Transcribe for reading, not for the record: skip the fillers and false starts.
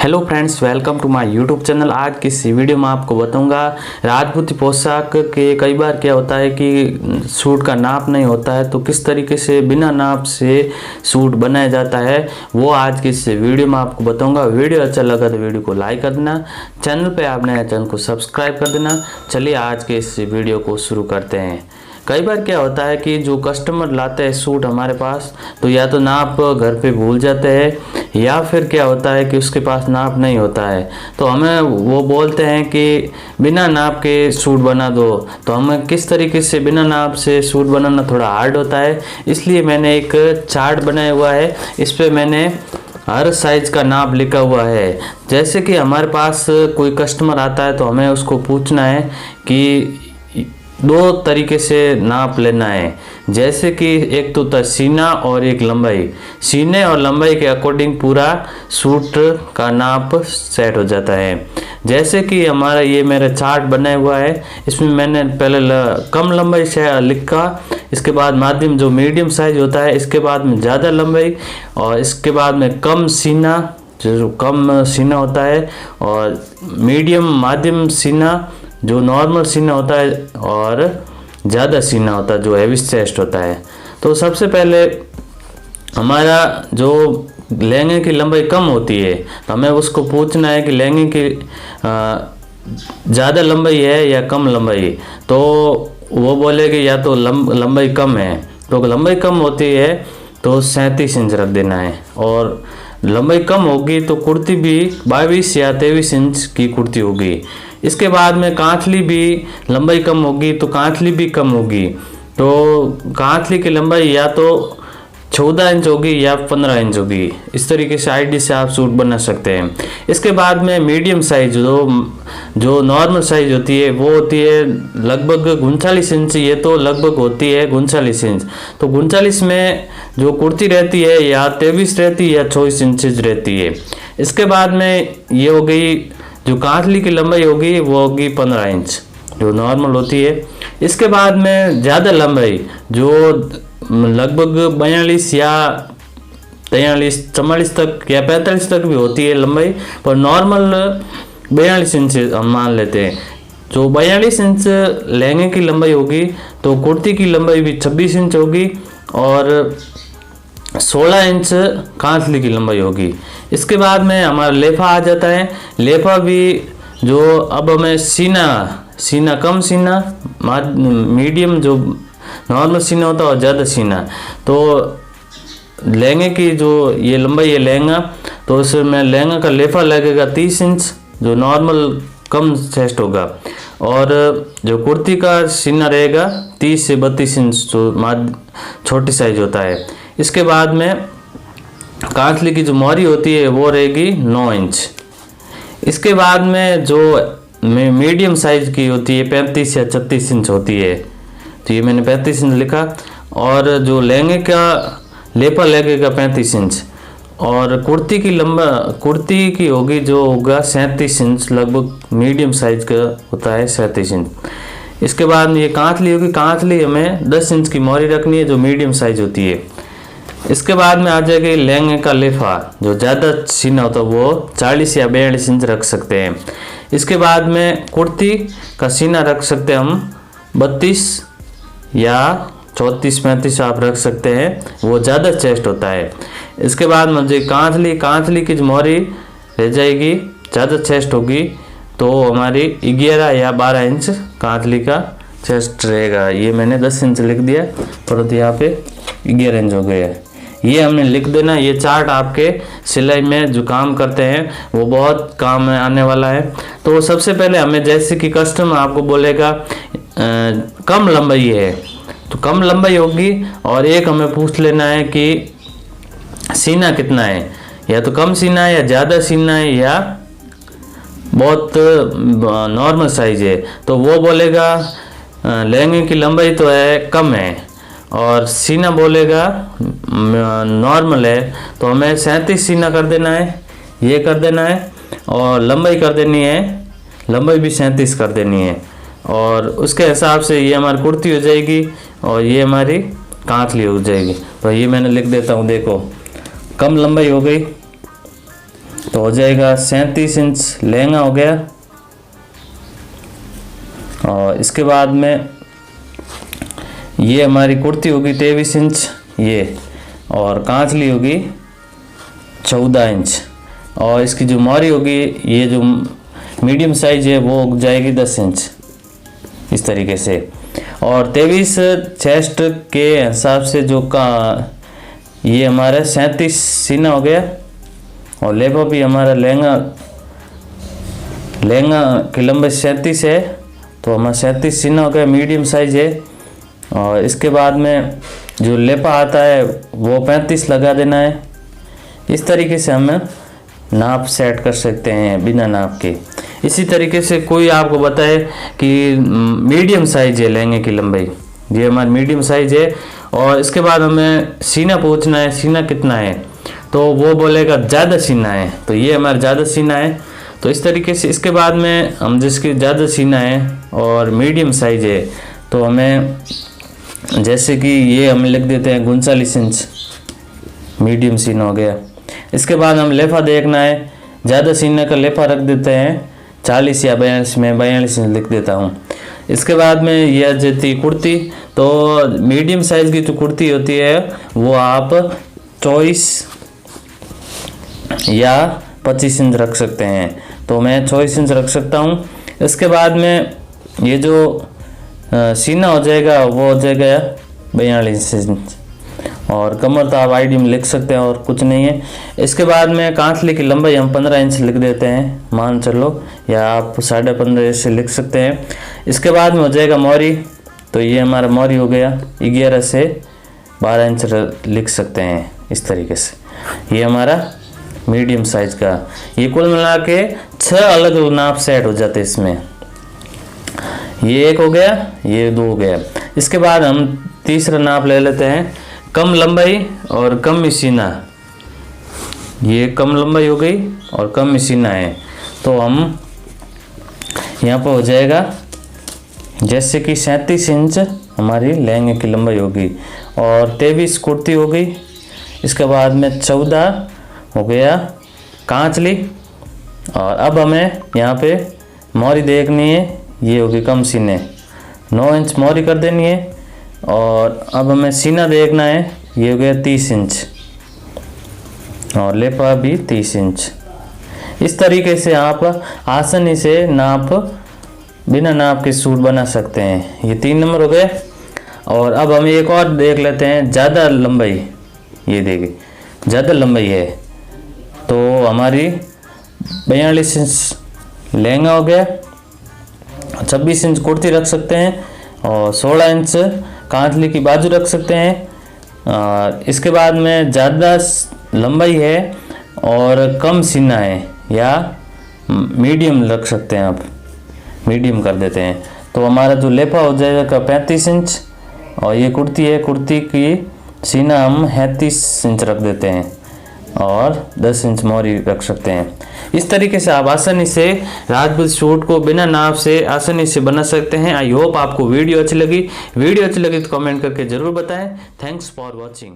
Hello friends, welcome to my YouTube channel. आज की इस वीडियो में आपको बताऊंगा राजपूती पोशाक के कई बार क्या होता है कि सूट का नाप नहीं होता है, तो किस तरीके से बिना नाप से सूट बनाया जाता है वो आज की इस वीडियो में आपको बताऊंगा। वीडियो अच्छा लगा तो वीडियो को लाइक कर देना, चैनल पे आप नए चैनल को सब्सक्राइब कर देना। चलिए आज के इस वीडियो को शुरू करते हैं। कई बार क्या होता है कि जो कस्टमर लाते हैं सूट हमारे पास, तो या तो नाप घर पे भूल जाते हैं या फिर क्या होता है कि उसके पास नाप नहीं होता है, तो हमें वो बोलते हैं कि बिना नाप के सूट बना दो। तो हमें किस तरीके से बिना नाप से सूट बनाना थोड़ा हार्ड होता है, इसलिए मैंने एक चार्ट बनाया हुआ है। इस पर मैंने हर साइज़ का नाप लिखा हुआ है। जैसे कि हमारे पास कोई कस्टमर आता है तो हमें उसको पूछना है कि दो तरीके से नाप लेना है। जैसे कि एक तो था सीना और एक लंबाई। सीने और लंबाई के अकॉर्डिंग पूरा सूट का नाप सेट हो जाता है। जैसे कि हमारा ये मेरा चार्ट बना हुआ है, इसमें मैंने पहले कम लंबाई से लिखा, इसके बाद माध्यम जो मीडियम साइज होता है, इसके बाद में ज़्यादा लंबाई, और इसके बाद में कम सीना जो कम सीना होता है, और मीडियम माध्यम सीना जो नॉर्मल सीना होता है, और ज़्यादा सीना होता है जो हैवी चेस्ट होता है। तो सबसे पहले हमारा जो लहंगे की लंबाई कम होती है, तो हमें उसको पूछना है कि लहंगे की ज़्यादा लंबाई है या कम लंबाई। तो वो बोलेगी या तो लंबाई कम है, तो लंबाई कम होती है तो 37 इंच रख देना है, और लंबाई कम होगी तो कुर्ती भी 22 या 23 इंच की कुर्ती होगी। इसके बाद में कांथली भी लंबाई कम होगी तो कांथली भी कम होगी। तो कांथली की लंबाई या तो 14 इंच होगी या 15 इंच होगी। इस तरीके से आईडी से आप सूट बना सकते हैं। इसके बाद में मीडियम साइज जो नॉर्मल साइज होती है वो होती है लगभग 39 इंच। ये तो लगभग होती है 39 इंच। तो 39 में जो कुर्ती रहती है या 23 रहती है या 24 इंच रहती है। इसके बाद में ये हो गई जो कांथली की लंबाई होगी वो होगी 15 इंच जो नॉर्मल होती है। इसके बाद में ज़्यादा लंबाई जो लगभग 42 या 43 44 तक या 45 तक भी होती है लंबाई, पर नॉर्मल 42 इंच हम मान लेते हैं। जो 42 इंच लहंगे की लंबाई होगी तो कुर्ती की लंबाई भी 26 इंच होगी, और 16 इंच कांथली की लंबाई होगी। इसके बाद में हमारा लेफा आ जाता है। लेफा भी जो अब हमें सीना कम सीना, मीडियम जो नॉर्मल सीना होता है, और ज़्यादा सीना। तो लहंगे की जो ये लंबाई है लहंगा, तो उसमें लहंगा का लेफा लगेगा 30 इंच जो नॉर्मल कम चेस्ट होगा, और जो कुर्ती का सीना रहेगा 30 से 32 इंच जो छोटी साइज होता है। इसके बाद में कांथली की जो मोहरी होती है वो रहेगी 9 इंच। इसके बाद में जो मीडियम साइज की होती है 35 या 36 इंच होती है, तो ये मैंने 35 इंच लिखा। और जो लहंगे का लेपा लगेगा 35 इंच, और कुर्ती की होगी जो होगा 37 इंच, लगभग मीडियम साइज का होता है 37 इंच। इसके बाद में ये कांथली होगी। कांथली हमें 10 इंच की मोहरी रखनी है जो मीडियम साइज होती है। इसके बाद में आ जाएगी लहंगे का लेफा, जो ज़्यादा सीना होता है वो 40 या 42 इंच रख सकते हैं। इसके बाद में कुर्ती का सीना रख सकते हैं हम 32 या 34-35 आप रख सकते हैं, वो ज़्यादा चेस्ट होता है। इसके बाद में जो कांथली की जो मोहरी रह जाएगी, ज़्यादा चेस्ट होगी, तो हमारी 11 या 12 इंच कांथली का चेस्ट रहेगा। ये मैंने 10 इंच लिख दिया, परंतु यहाँ पे 11 इंच हो गया है। ये हमने लिख देना। ये चार्ट आपके सिलाई में जो काम करते हैं वो बहुत काम में आने वाला है। तो सबसे पहले हमें, जैसे कि कस्टमर आपको बोलेगा कम लंबाई है, तो कम लंबाई होगी, और एक हमें पूछ लेना है कि सीना कितना है, या तो कम सीना है या ज़्यादा सीना है या बहुत नॉर्मल साइज है। तो वो बोलेगा लहंगे की लंबाई तो है कम है, और सीना बोलेगा नॉर्मल है, तो हमें 37 सीना कर देना है, ये कर देना है, और लंबाई कर देनी है, लंबाई भी 37 कर देनी है, और उसके हिसाब से ये हमारी कुर्ती हो जाएगी और ये हमारी कांथली हो जाएगी। तो ये मैंने लिख देता हूँ। देखो, कम लंबाई हो गई तो हो जाएगा 37 इंच लहंगा हो गया। और इसके बाद में ये हमारी कुर्ती होगी 23 इंच ये, और कांचली होगी 14 इंच, और इसकी जो मोहरी होगी ये जो मीडियम साइज है वो हो जाएगी 10 इंच इस तरीके से। और 23 चेस्ट के हिसाब से जो का ये हमारा 37 सीना हो गया। और लेपा भी हमारा लहंगा की लंबाई 37 है, तो हमारा 37 सीना हो गया, मीडियम साइज है। और इसके बाद में जो लेपा आता है वो 35 लगा देना है। इस तरीके से हम नाप सेट कर सकते हैं बिना नाप के। इसी तरीके से कोई आपको बताए कि मीडियम साइज है लहंगे की लंबाई, ये हमारी मीडियम साइज है, और इसके बाद हमें सीना पूछना है सीना कितना है, तो वो बोलेगा ज़्यादा सीना है, तो ये हमारा ज़्यादा सीना है। तो इस तरीके से इसके बाद में हम जिसकी ज़्यादा सीना है और मीडियम साइज है, तो हमें जैसे कि ये हम लिख देते हैं 39 इंच मीडियम सीना हो गया। इसके बाद हम लेफा देखना है, ज़्यादा सीने का लेफा रख देते हैं 40 या 42 में 42 इंच लिख देता हूँ। इसके बाद में यह जैसी कुर्ती, तो मीडियम साइज़ की जो कुर्ती होती है वो आप 24 या 25 इंच रख सकते हैं, तो मैं 24 इंच रख सकता हूँ। इसके बाद में ये जो सीना हो जाएगा वो हो जाएगा 42 इंच, और कमर तो आप आईडी में लिख सकते हैं और कुछ नहीं है। इसके बाद में कांचली की लंबाई हम 15 इंच लिख देते हैं, मान चलो, या आप 15.5 से लिख सकते हैं। इसके बाद में हो जाएगा मोहरी, तो ये हमारा मोहरी हो गया 11 से 12 इंच लिख सकते हैं इस तरीके से। ये हमारा मीडियम साइज का, ये कुल मिला के 6 अलग नाप सेट हो जाते हैं इसमें। ये एक हो गया, ये 2 हो गया। इसके बाद हम तीसरा नाप ले लेते हैं, कम लंबाई और कम सीना। ये कम लंबाई हो गई और कम सीना है, तो हम यहाँ पर हो जाएगा जैसे कि 37 इंच हमारी लहंगे की लंबाई होगी, और 23 कुर्ती हो गई। इसके बाद में 14 हो गया कांचली, और अब हमें यहाँ पे मोहरी देखनी है, ये होगी कम सीने, 9 इंच मोहरी कर देनी है। और अब हमें सीना देखना है, ये हो गया 30 इंच, और लेपा भी 30 इंच। इस तरीके से आप आसानी से नाप बिना नाप के सूट बना सकते हैं। ये 3 नंबर हो गए। और अब हम एक और देख लेते हैं, ज़्यादा लंबाई, ये देखिए ज़्यादा लंबाई है, तो हमारी 42 इंच लहंगा हो गया, 26 इंच कुर्ती रख सकते हैं, और 16 इंच कांचली की बाजू रख सकते हैं। इसके बाद में ज़्यादा लंबाई है और कम सीना है, या मीडियम रख सकते हैं आप, मीडियम कर देते हैं, तो हमारा जो लेपा हो जाएगा 35 इंच, और ये कुर्ती है, कुर्ती की सीना हम 37 इंच रख देते हैं, और 10 इंच मोहरी रख सकते हैं। इस तरीके से आप आसानी से राजपूत सूट को बिना नाप से आसानी से बना सकते हैं। आई होप आपको वीडियो अच्छी लगी तो कमेंट करके ज़रूर बताएं। Thanks for watching.